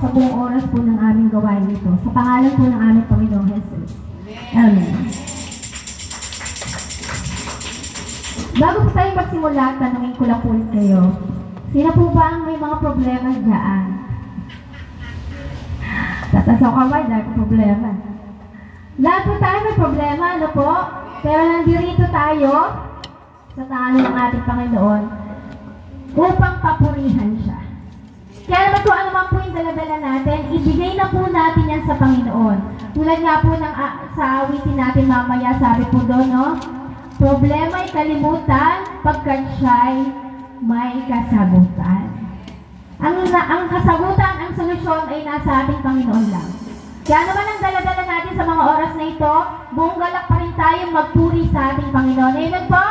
sa buong oras po ng aming gawain ito. Sa pangalan po ng aming Panginoong Jesus. Amen. Bago po tayo magsimula, tanungin ko lang po ulit kayo. Sino po ba ang may mga problema dyan? Tatasaw ka ba? Dahil ko problema. Lahat po tayo may problema, ano po? Pero nandito tayo sa tangan ng ating Panginoon upang papurihan siya. Kaya naman kung ano man po yung daladala natin, ibigay na po natin yan sa Panginoon. Tulad nga po ng sa awitin natin mamaya, sabi po doon, no? Problema ay kalimutan pagkat siya'y may kasagutan. Ang kasagutan, ang solusyon ay nasa ating Panginoon lang. Kaya naman ang daladala natin sa mga oras na ito, buong galak pa rin tayong magpuri sa ating Panginoon. Amen po?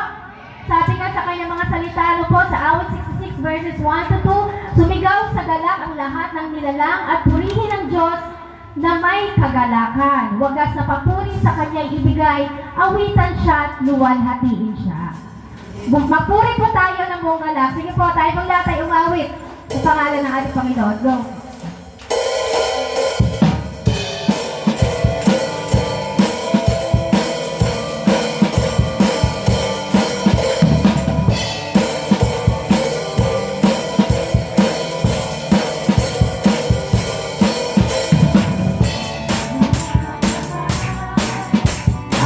Sabi nga sa kanyang mga salita, ano po, sa awit 66 verses 1 to 2, sumigaw sa galak ang lahat ng nilalang at purihin ang Diyos na may kagalakan. Wagas na papuri sa kanya'y ibigay, awitan siya at luwalhatiin siya. Magpuri po tayo ng buong galak. Sige po, tayo pong lahat ay umawit sa pangalan ng ating Panginoon. Go!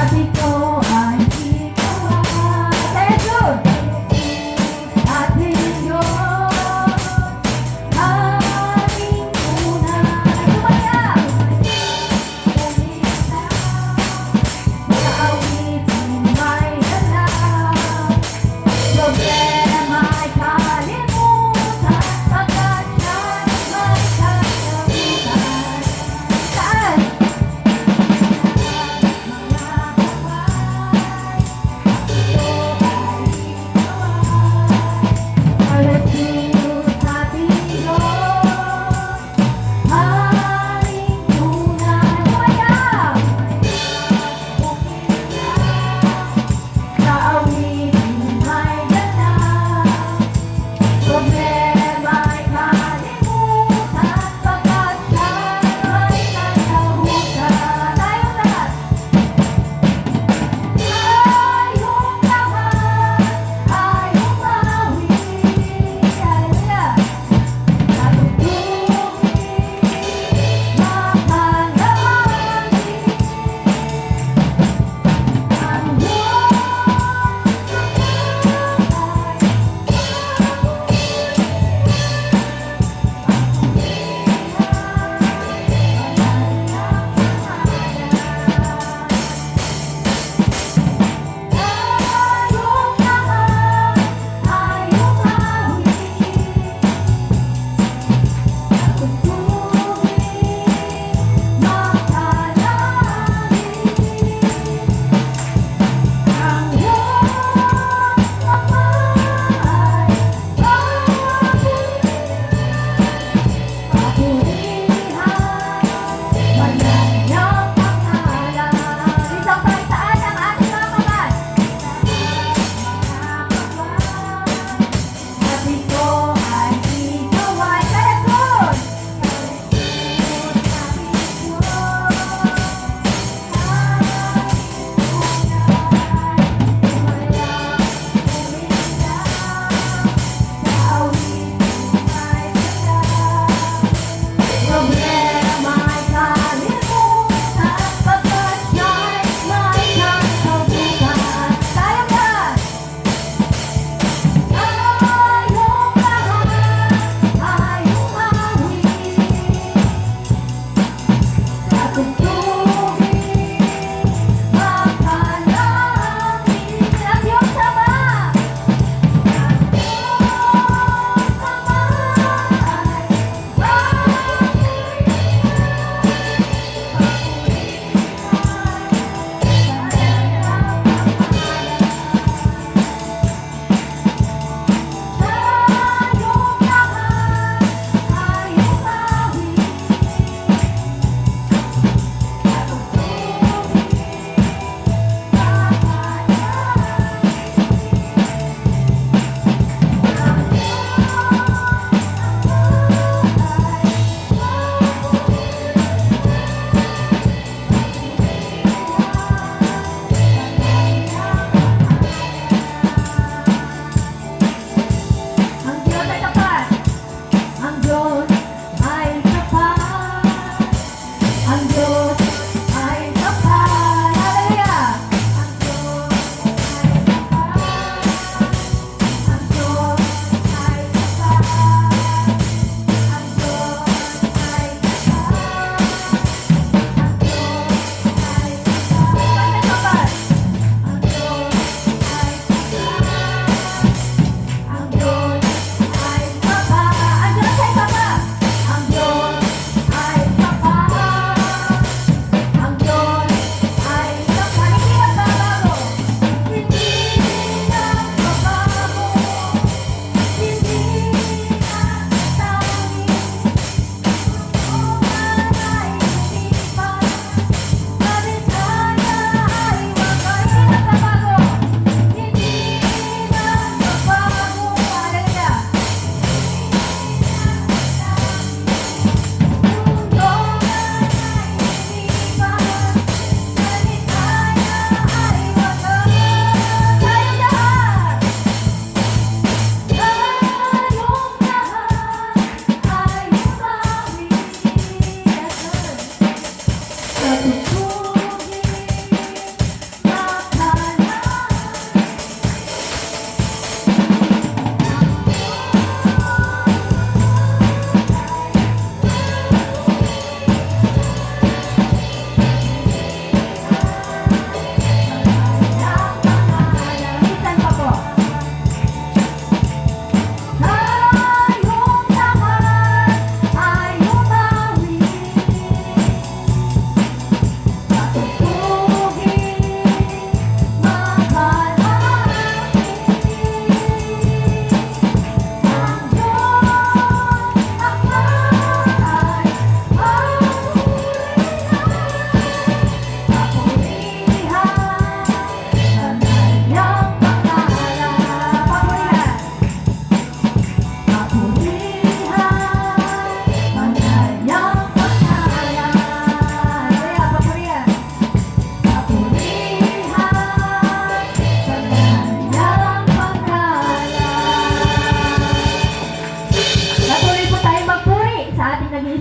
Ating Diyos,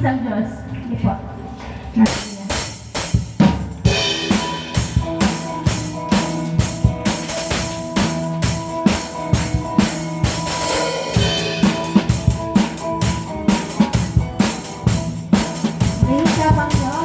isang Diyos. Hindi po. May isa pang Diyos.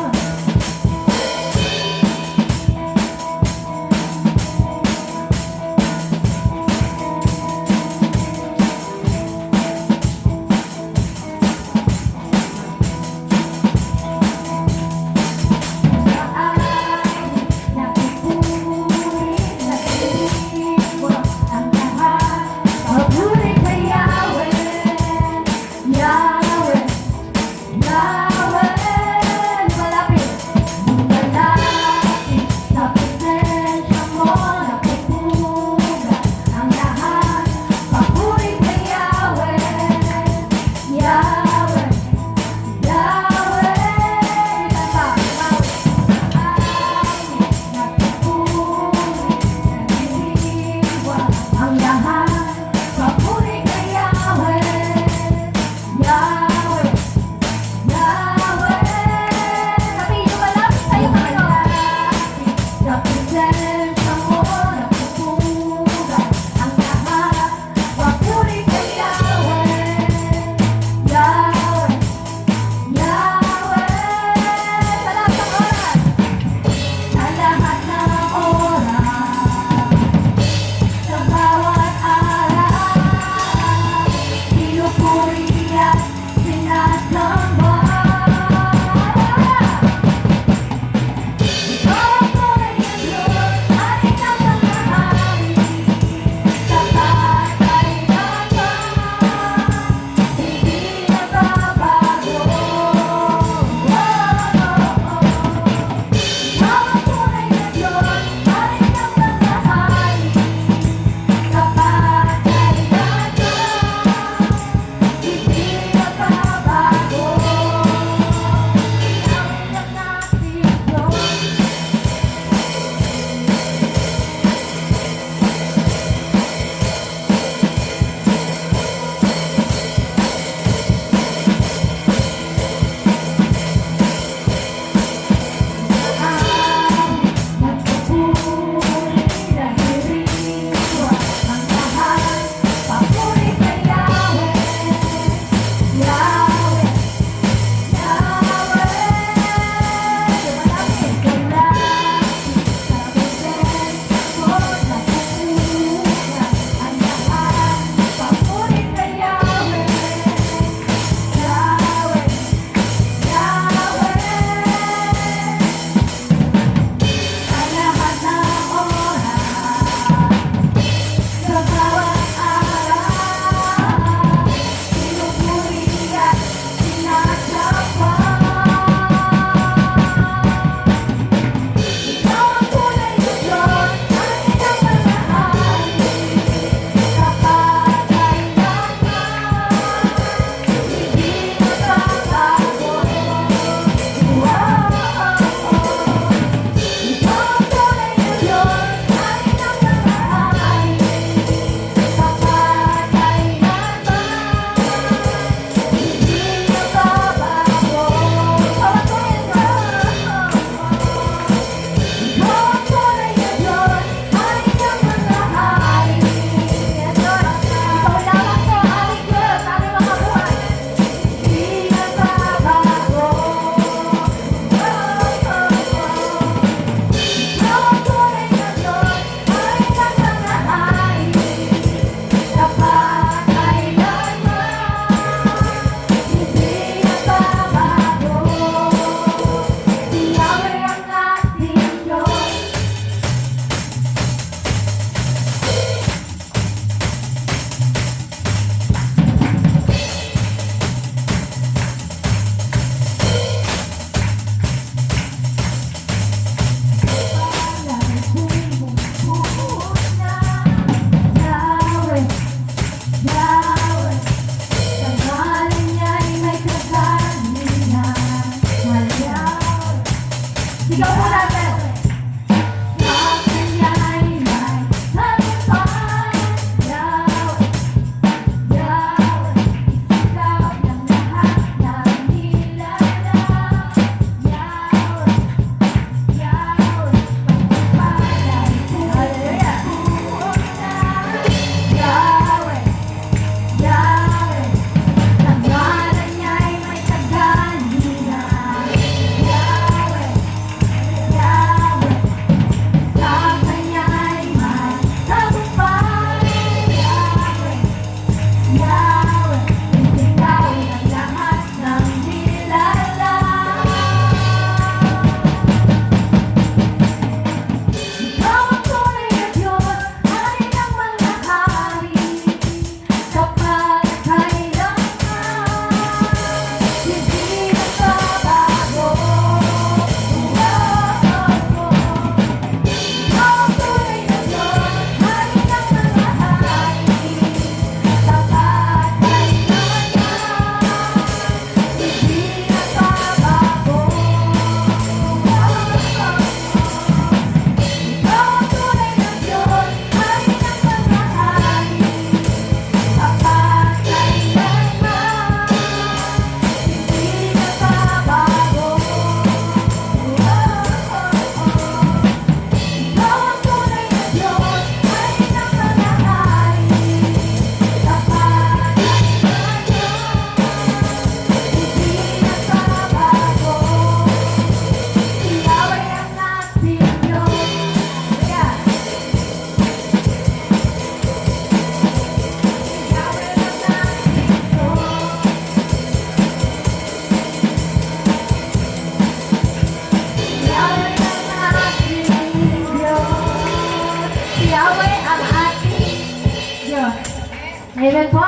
Amen po.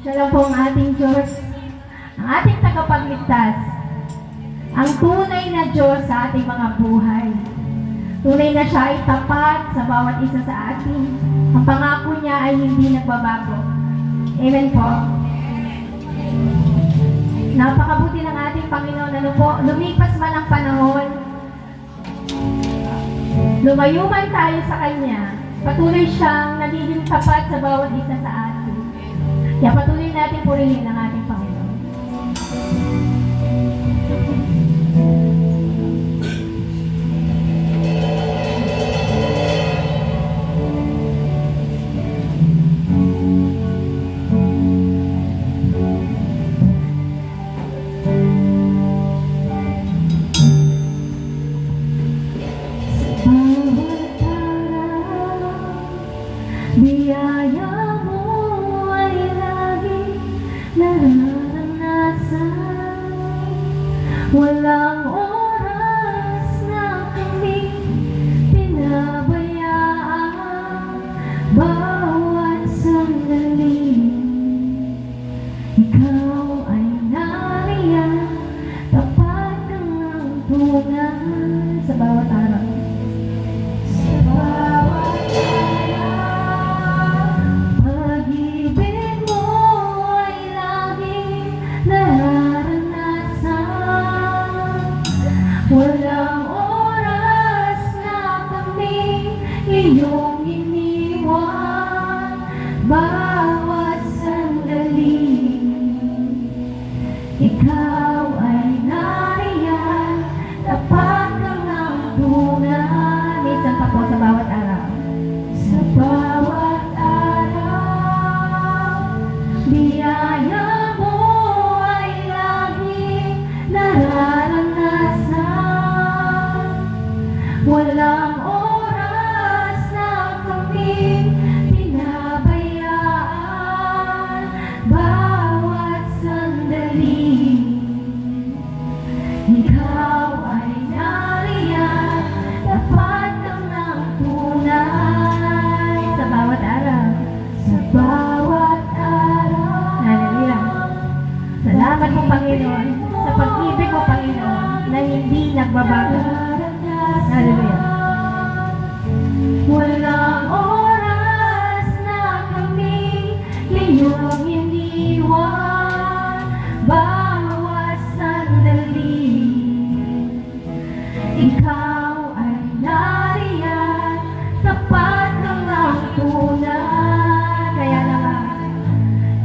Siya lang po ang ating Diyos, ang ating tagapagligtas, ang tunay na Diyos sa ating mga buhay. Tunay na siya ay tapat sa bawat isa sa atin. Ang pangako niya ay hindi nagbabago. Amen po. Napakabuti ng ating Panginoon. Ano po, lumipas man ang panahon, lumayo man tayo sa Kanya, patuloy siyang nagiging tapat sa bawat isa sa atin. Kaya patuloy natin purihin ang ating Panginoon. Biyaya mo ay lagi nararanasan. Walang oras na kami pinabayaan. Bawat sandali, ikaw ay nariyan. Tapat kang ang tunay sa bawat araw. Sa bawat walang oras na kami iyong iniwan. Bawat sandali, ikaw ay nariyan. Tapat kang ang tunay. Minsan pa po sa bawat araw. Sa bawat araw, biyaya mo ay laging nararanasan. Walang oras na kami pinabayaan. Bawat sandali, ikaw ay nariyan. Tapat kang ang tunay sa bawat araw. Sa bawat araw. Hallelujah. Salamat po, Panginoon, sa pag-ibig mo, Panginoon, na hindi nagbabago. Hallelujah. Walang oras na kami iyong iniwan. Bawat sandali, ikaw ay nariyan. Tapat kang ang tunay.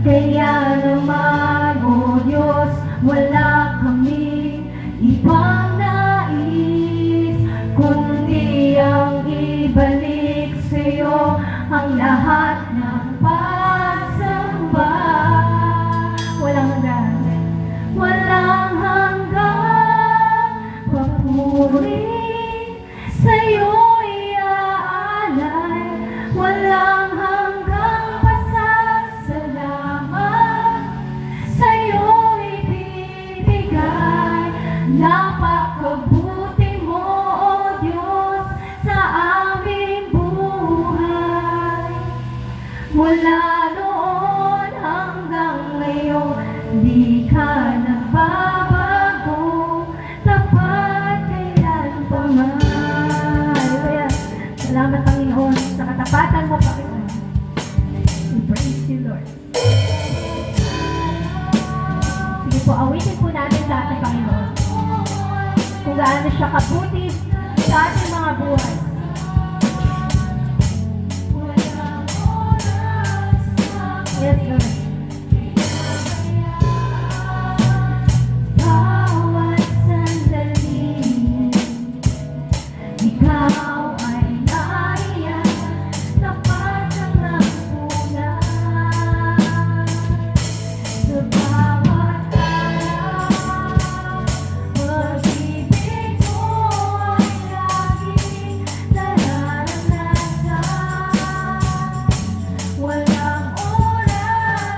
Kaya naman, O Diyos, wala kami ibang nais, kundi ang ibalik sa'yo ang lahat ng pagsamba. Walang hanggan, walang hanggan, papuri sa'yo iaalay. Walang hanggang pasasalamat sa'yo ibibigay. Napakabuti mo, O Diyos, sa aming buhay. Mula noon hanggang ngayon, di ka nagbabago. Tapat kailanman. Hallelujah. Salamat, Panginoon, sa katapatan mo, Panginoon. We praise you, Lord. Sige po, awitin po natin sa ating Panginoon kung gaano siya kabuti sa ating mga buhay. Yes, Lord. Bawat sandali, ikaw ay nariyan. Tapat ang nagpunay. Sa bawat araw, pag-ibig mo ay laging nararanasan. Walang oras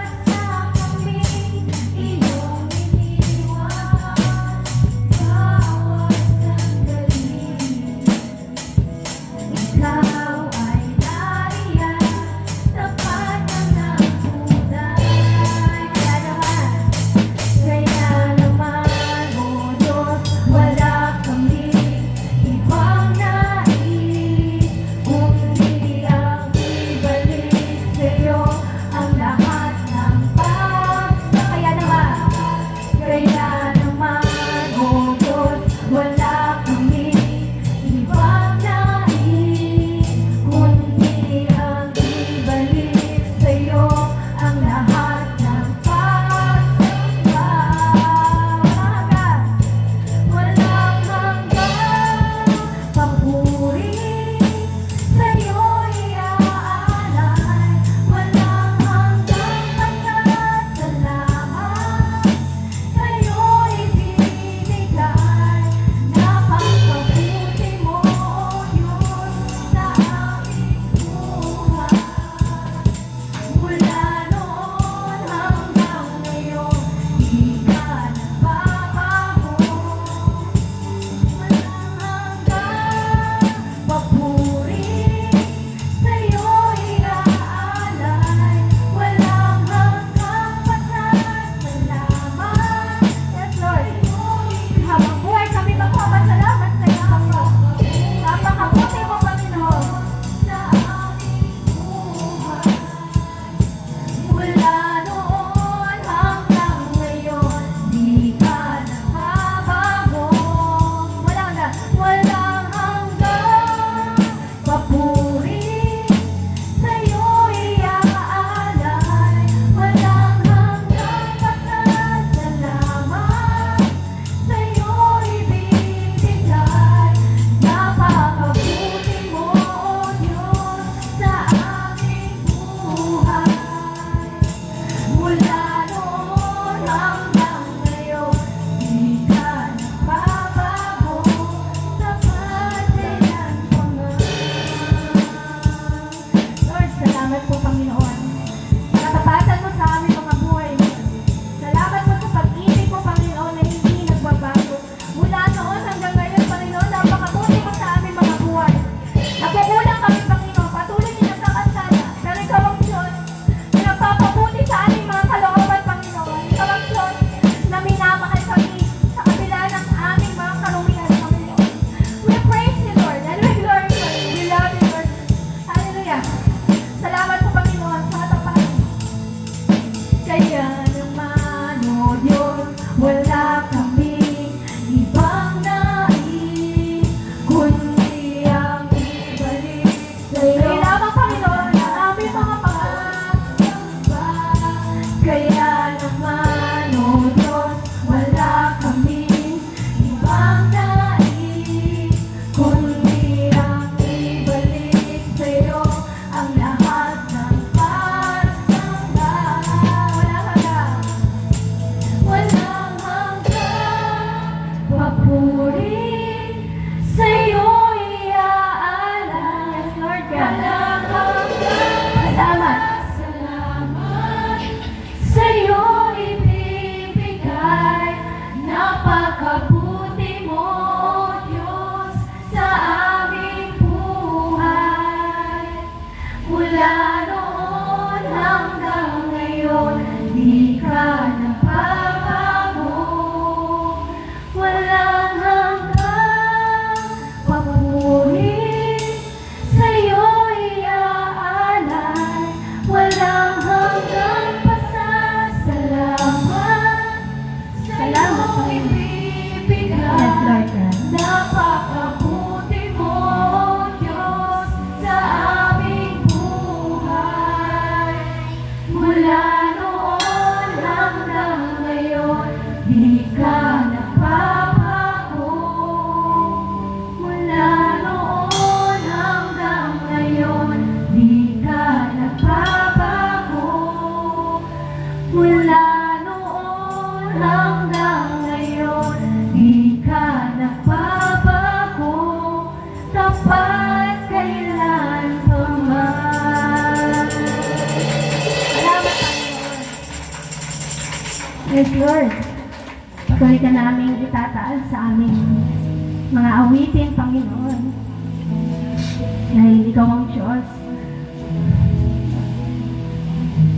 papuri sa'yo'y iaalay. Yes, Lord God. Salamat. Sa'yo ibibigay, napakabuti mo, Diyos, sa aming buhay. Mula noon hanggang ngayon, di ka nagbabago. Walang hanggang papuri, sa'yo iaalay. Walang hanggang pasasalamat, salamat sa ibibigay. Yes, Lord God. Napakabuti mo, Diyos, sa aming buhay. Mula noon hanggang ngayon, di ka nagbabago. Mula noon hanggang ngayon, di ka nagbabago. Mula noon hanggang ngayon, di ka nagbabago. Tapat kailan pa man. Salamat, Panginoon. Yes, Lord. Patuloy ka namin itataas sa aming mga awitin, Panginoon. Dahil ikaw ang Diyos.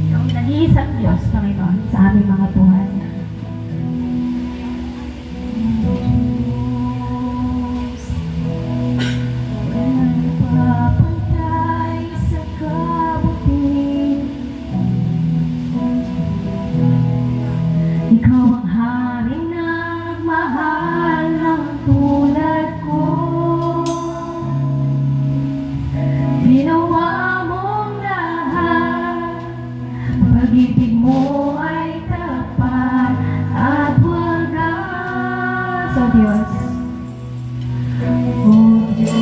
Ikaw ang nag-iisang Diyos, Panginoon, sa aming mga buhay. Walang papantay sa kabutihan. Ikaw ang haring nagmahal ng tulad ko. Ginawa mong lahat, pag-ibig mo ay tapat at wagas. O Diyos,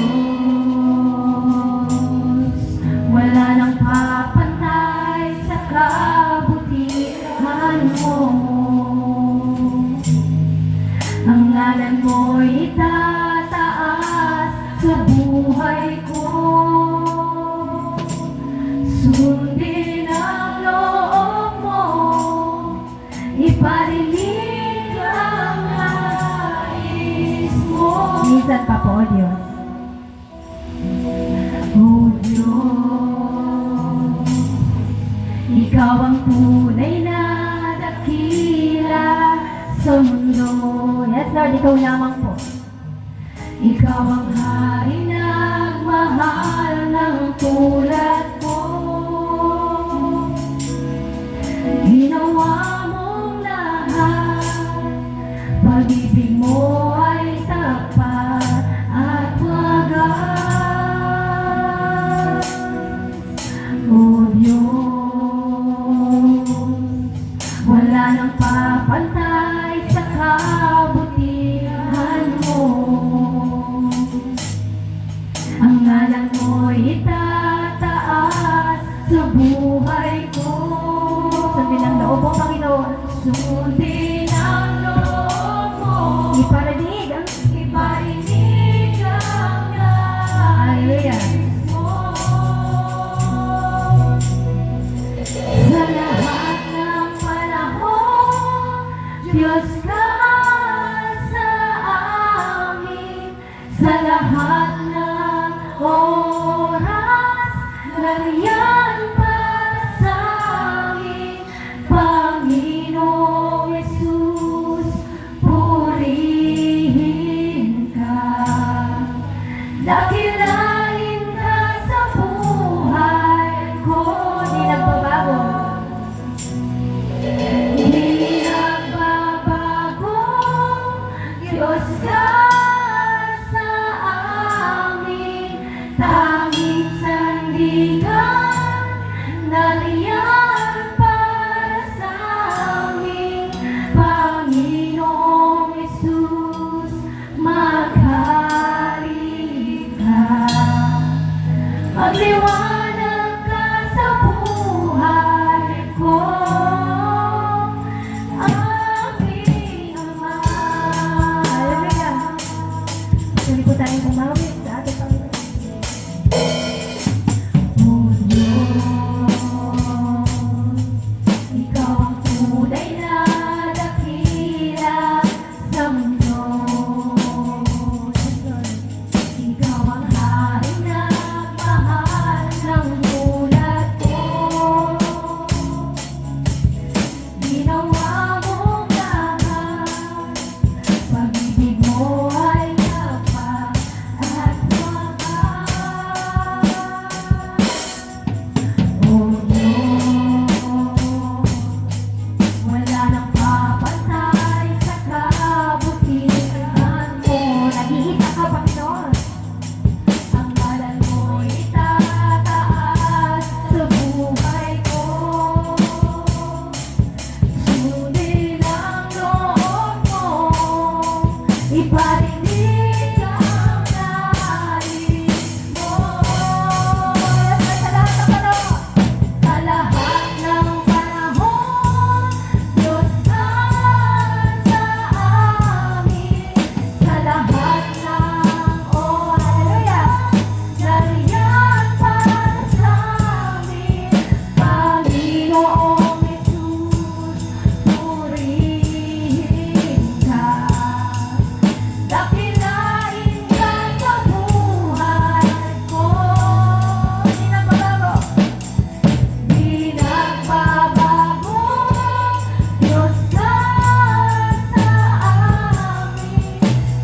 wala nang papantay sa kabutihan mo. Ang ngalan mo'y itataas sa buhay ko. Sundin ang loob mo, iparinig ang nais mo. Minsan pa po, Diyos. O Diyos, ikaw ang tunay na dakila sa mundo. Yes, Lord, ikaw lamang po. Ikaw ang hari nagmahal ng tulad ko. Ginawa mong lahat, pag-ibig mo ay tapat at wagas. O Diyos, wala nang papantay sa kabutihan mo. Ang ngalan mo'y itataas sa buhay ko. Sundin ang loob mo, Panginoon. Sundin ang loob mo. Iparinig ang Hallelujah. Sa lahat ng panahon, Diyos ka sa amin. Sa lahat ng oras, nariyan para sa amin. Panginoong Jesus, purihin ka. Dakilain ka sa buhay ko. Di nagbabago. Di nagbabago. Diyos ka sa amin. Tanging sandigan, nariyan para sa amin. Panginoong Jesus, maghari ka. Magliwanag ka sa buhay ko. Aming Ama. Hallelujah. tayong umawit sa ating Panginoon. O Diyos, Ikaw ang tunay na dakila sa mundo. Ikaw ang haring nagmahal ng mulat ko. Ginawa mong lahat, pag-ibig mo ay tapat at wagas. O Diyos, wala nang papatay sa kabutihan mo. Nag-iisa ka, Panginoon. Ang ngalan mo'y itataas sa buhay ko. Sundin ang loob mo, iparinig ang nais mo. Sa lahat ng panahon, sa lahat ng panahon, Diyos ka sa amin. Sa lahat ng, oh hallelujah, nariyan para sa amin. Panginoong Jesus, purihin ka. Dakilain ka sa buhay ko. Di nagbabago, di nagbabago. Diyos ka sa amin.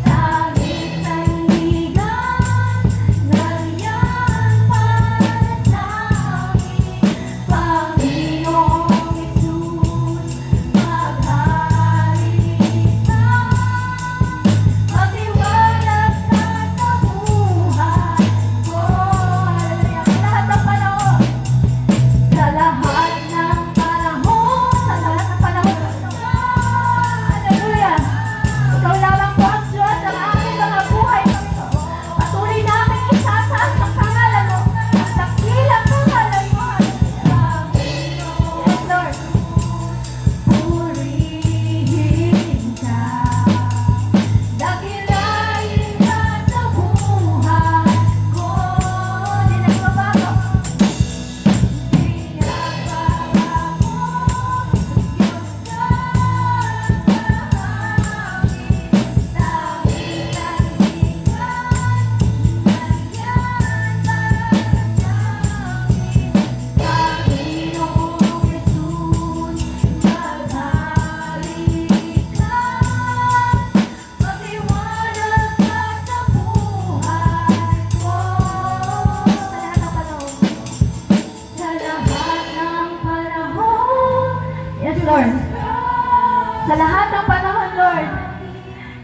Langit sandigan, nariyan para sa amin. Panginoong Jesus, maghari ka. Magliwanag ka sa buhay ko. Hallelujah. Sa lahat ng panahon, sa lahat ng panahon, hallelujah. Ikaw lamang po ang Diyos ng aming mga buhay, Panginoon. Patuloy namin itataas ang pangalan mo, ang dakilang pangalan mo. Yes, Lord. Purihin ka. Dakilain ka sa buhay ko. Di nagbabago. Di nagbabago. Diyos ka sa amin. Langit sandigan, nariyan para sa amin. Panginoong Jesus, maghari ka. Magliwanag ka sa buhay ko. Sa lahat ng panahon. Yes, Lord. Sa lahat ng panahon, Lord,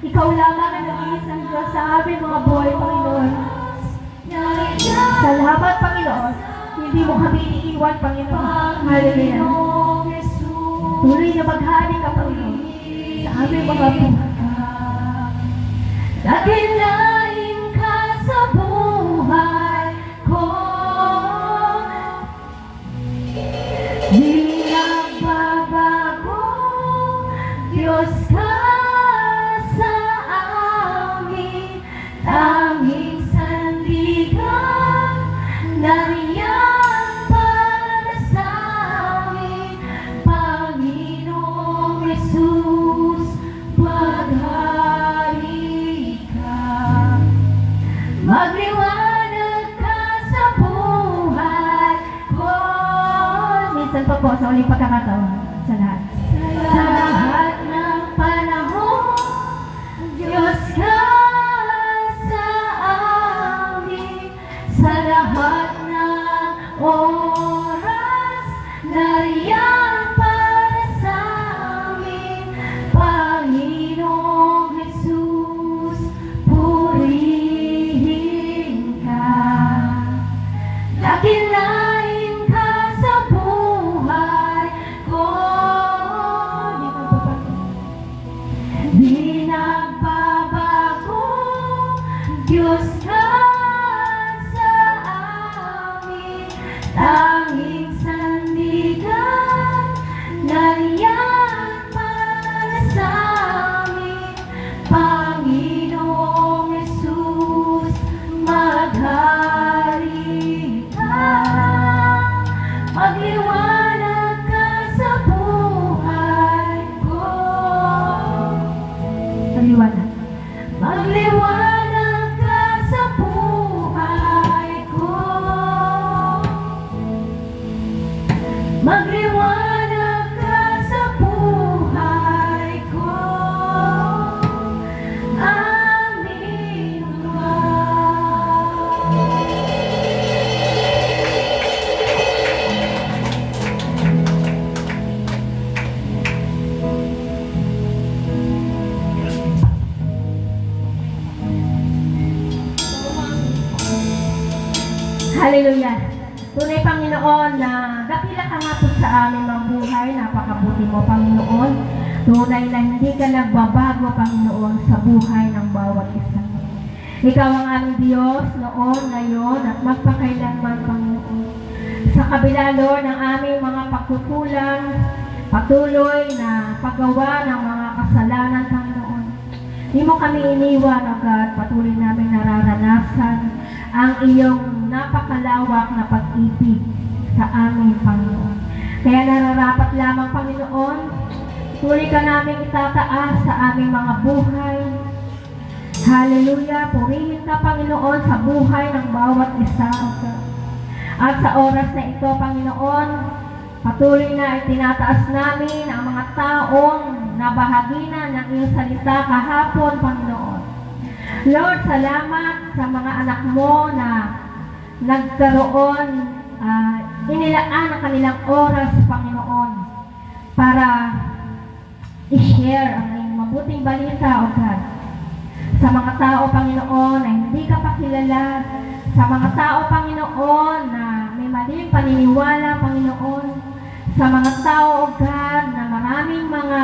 Ikaw lamang ang nag-iisang Diyos sa aming mga buhay, Panginoon. Sa lahat, Panginoon, hindi mo kami iniiwan, Panginoon. Hallelujah. Tuloy na maghari ka, Panginoon, sa aming mga buhay. Dakilain ka sa buhay ko. Di nagbabago. Diyos ka sa amin. Tanging sandigan, nariyan para sa amin. Panginoong Jesus, maghari ka. Magliwanag ka sa buhay ko. Minsan pa po sa uling pagkakataon sa lahat. Sa lahat ng panahon, Diyos ka sa amin. Sa lahat ng oras, nariyan para sa amin. Panginoong Jesus, purihin ka. Dakilain ka sa buhay ko. Di nagbabago. Diyos ka sa amin. Tanging sandigan, nariyan para sa amin. Panginoong Jesus, Magliwanag. Magliwanag ka sa buhay ko. Magliwanag ka sa buhay ko. Aming Lord. Hallelujah. Tunay, Panginoon, na dakila ka nga po sa aming mga buhay. Napakabuti mo, Panginoon. Tunay na hindi ka nagbabago, Panginoon, sa buhay ng bawat isa. Ikaw ang aming Diyos noon, ngayon, at magpakailanman, Panginoon. Sa kabila, Lord, ng aming mga pagkukulang, patuloy na paggawa ng mga kasalanan, Panginoon. Hindi mo kami iniwan, O God. Patuloy namin nararanasan ang iyong napakalawak na pag-ibig sa aming Panginoon. Kaya nararapat lamang, Panginoon, tuloy ka namin itataas sa aming mga buhay. Hallelujah! Purihin ka, Panginoon, sa buhay ng bawat isa. At sa oras na ito, Panginoon, patuloy na itinataas namin ang mga taong nabahaginan ng iyong salita kahapon, Panginoon. Lord, salamat sa mga anak mo na nagkaroon, inilaan ang kanilang oras, Panginoon, para i-share ang iyong mabuting balita, O God. Sa mga tao, Panginoon, na hindi ka pa kilala, sa mga tao, Panginoon, na may maling paniniwala, Panginoon, sa mga tao, O God, na maraming mga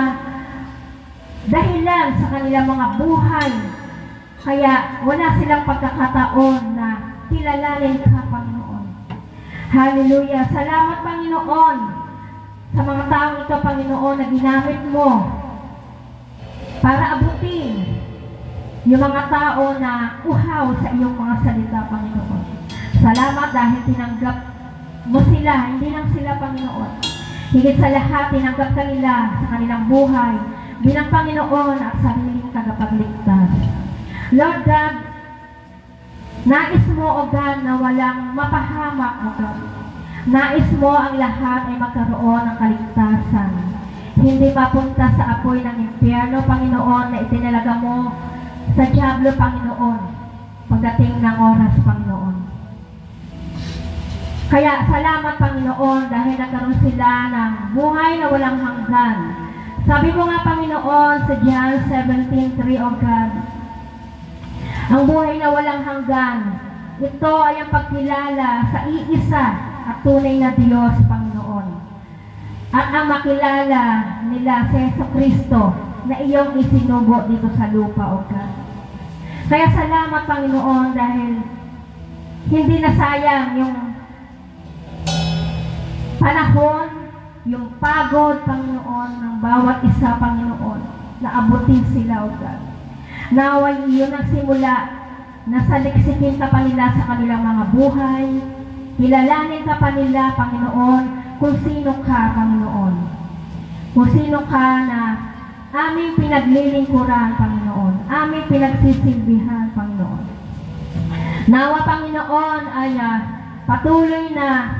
dahilan sa kanilang mga buhay, kaya wala silang pagkakataon na kilalanin ka, Panginoon. Hallelujah! Salamat, Panginoon, sa mga taong ito, Panginoon, na ginamit mo para abutin yung mga tao na uhaw sa iyong mga salita, Panginoon. Salamat dahil tinanggap mo sila, hindi lang sila, Panginoon. Higit sa lahat, tinanggap ka nila sa kanilang buhay bilang Panginoon at sariling tagapagligtas. Lord God, nais mo, O God, na walang mapahamak, O God. Nais mo ang lahat ay magkaroon ng kaligtasan. Hindi mapunta sa apoy ng impyerno, Panginoon, na itinalaga mo sa diablo, Panginoon, pagdating ng oras, Panginoon. Kaya salamat, Panginoon, dahil nagkaroon sila ng buhay na walang hanggan. Sabi mo nga, Panginoon, sa John 17:3, O God, ang buhay na walang hanggan, ito ay ang pagkilala sa iisa at tunay na Diyos, Panginoon. At ang makilala nila si Jesucristo na iyong isinugo dito sa lupa, O God. Kaya salamat, Panginoon, dahil hindi nasayang yung panahon, yung pagod, Panginoon, ng bawat isa, Panginoon, na abutin sila, O God. Naway iyon ang simula na saliksikin ka pa nila sa kanilang mga buhay, kilalanin ka pa nila, Panginoon, kung sino ka, Panginoon. Kung sino ka na aming pinaglilingkuran, Panginoon. Aming pinagsisilbihan, Panginoon. Nawa, Panginoon, ay patuloy na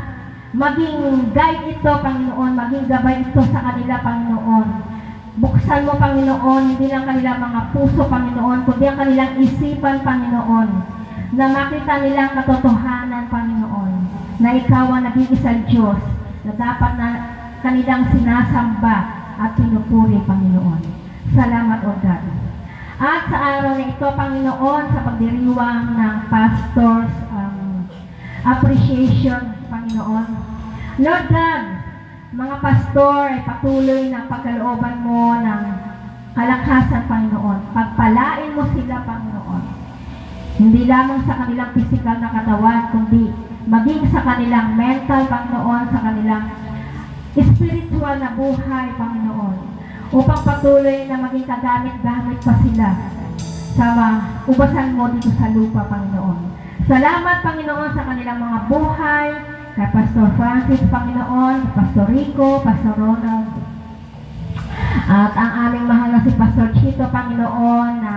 maging guide ito, Panginoon, maging gabay ito sa kanila, Panginoon. Buksan mo, Panginoon, hindi lang kanilang mga puso, Panginoon, kundi ang kanilang isipan, Panginoon, na makita nilang katotohanan, Panginoon, na ikaw ang nag-iisang Diyos, na dapat na kanilang sinasamba at pinupuri, Panginoon. Salamat, O God. At sa araw na ito, Panginoon, sa pagdiriwang ng pastors, appreciation, Panginoon. Lord God, mga pastor ay patuloy na pagkalooban mo ng kalakasan, Panginoon. Pagpalain mo sila, Panginoon. Hindi lamang sa kanilang physical na katawan, kundi maging sa kanilang mental, Panginoon, sa kanilang spiritual na buhay, Panginoon. Upang patuloy na maging kagamit-gamit pa sila sa ubasan mo dito sa lupa, Panginoon. Salamat, Panginoon, sa kanilang mga buhay, kay Pastor Francis, Panginoon, Pastor Rico, Pastor Ronald. At ang aming mahal na si Pastor Chito, Panginoon, na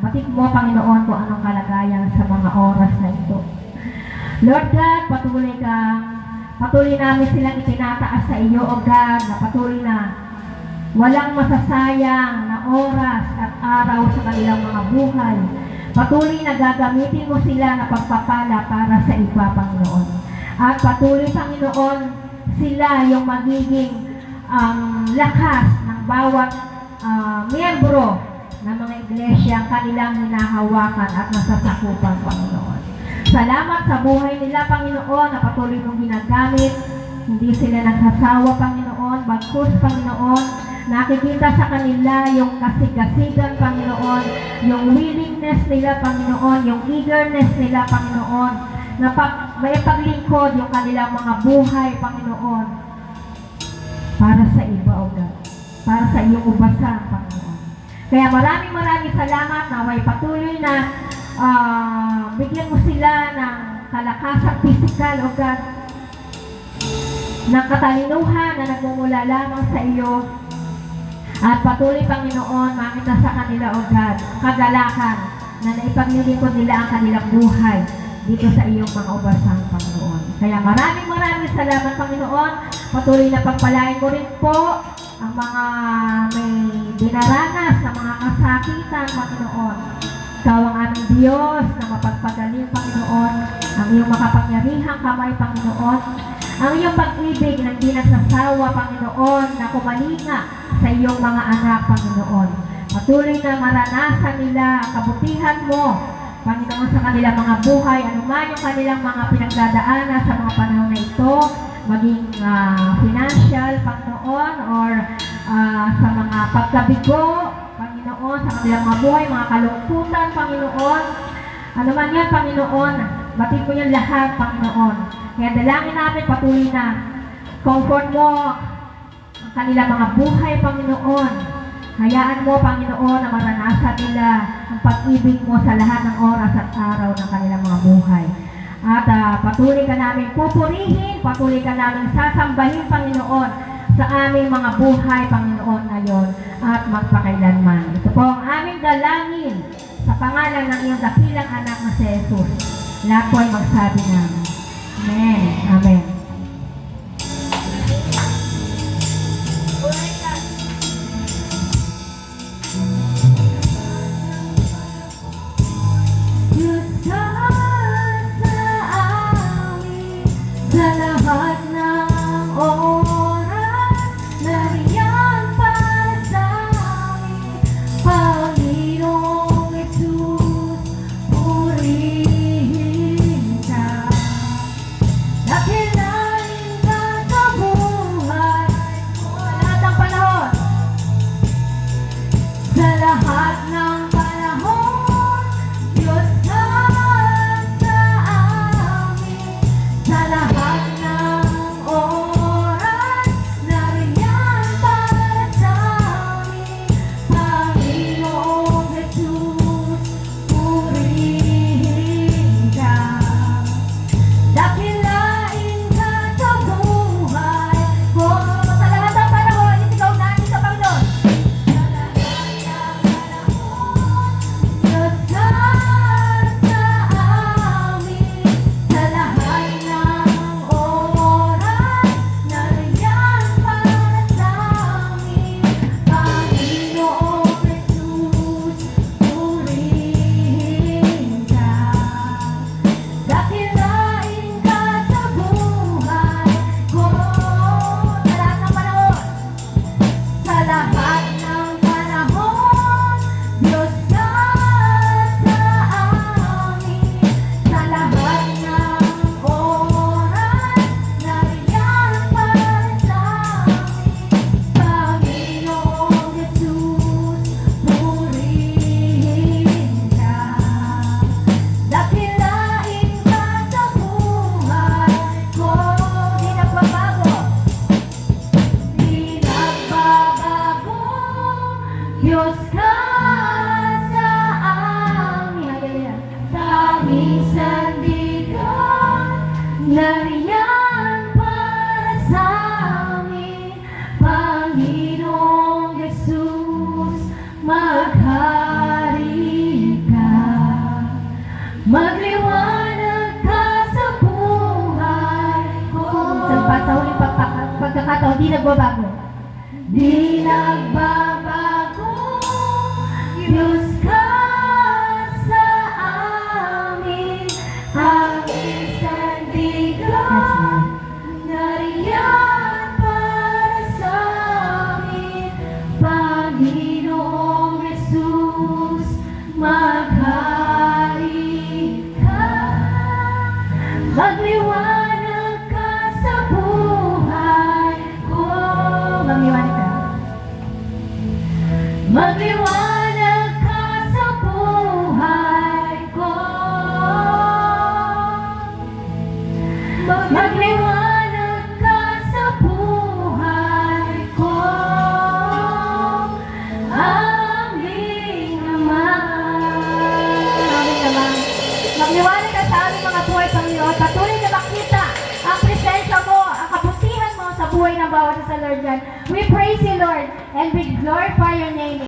batid mo, Panginoon, kung anong kalagayan sa mga oras na ito. Lord God, patuloy namin silang itinataas sa iyo, O God, na patuloy na walang masasayang na oras at araw sa kanilang mga buhay. Patuloy na gagamitin mo sila na pagpapala para sa iba, Panginoon. At patuloy, Panginoon, sila yung magiging lakas ng bawat miyembro ng mga iglesia ang kanilang hinahawakan at nasasakupan, Panginoon. Salamat sa buhay nila, Panginoon, na patuloy mong ginagamit. Hindi sila nagsasawa, Panginoon. Bagkus, Panginoon, nakikita sa kanila yung kasigasigan, Panginoon, yung willingness nila, Panginoon, yung eagerness nila, Panginoon, na may paglingkod yung kanilang mga buhay, Panginoon, para sa iba, O God, para sa iyong ubasan, Panginoon. Kaya maraming salamat na may patuloy na bigyan mo sila ng kalakasang pisikal, O God, ng katalinuhan na nagmumula lamang sa iyo. At patuloy, Panginoon, makita sa kanila, O God, kagalakan na naipaglilingkod nila ang kanilang buhay dito sa iyong mga ubasan, Panginoon. Kaya maraming salamat, Panginoon. Patuloy na pagpalain mo rin po ang mga may dinaranas na mga kasakitan, Panginoon. Ikaw ang aming Diyos na mapagpagaling, Panginoon, ang iyong makapangyarihang kamay, Panginoon, ang iyong pag-ibig na hindi nagsasawa, Panginoon, na kumalinga sa iyong mga anak, Panginoon. Patuloy na maranasan nila ang kabutihan mo, Panginoon, sa kanilang mga buhay, anuman yung kanilang mga pinagdadaanan sa mga panahon na ito, maging financial, Panginoon, or sa mga pagkabigo, Panginoon, sa kanilang mga buhay, mga kalungkutan, Panginoon. Ano man yan, Panginoon, batid mo yan lahat, Panginoon. Kaya dalangin namin patuloy na comfort mo ang kanilang mga buhay, Panginoon. Hayaan mo, Panginoon, na maranasan nila ang pag-ibig mo sa lahat ng oras at araw ng kanilang mga buhay. At patuloy ka namin pupurihin, patuloy ka namin sasambahin, Panginoon, sa aming mga buhay, Panginoon, ngayon at magpakailanman. Ito po ang aming dalangin sa pangalan ng iyong dakilang anak na si Jesus. Lahat po ay magsabi namin. Amen. Amen. Sa lahat ng oras, nariyan para sa amin, Panginoong Jesus, purihin ka. Dakila di nagbabago. Di nagbabago, Diyos ka sa amin, ang isang digong nariyan para sa amin, Panginoong Jesus, maghari ka, magliwanag ka sa buhay ko. Magliwanag ka. Magliwanag ka sa buhay ko. Magliwanag ka sa buhay ko. Aming Ama. Aming Ama. Magliwanag ka sa aming mga buhay, Panginoon. Patuloy na makita ang presensya mo, ang kabutihan mo sa buhay ng bawat isa, Lord God. We praise you, Lord, and we glorify your name.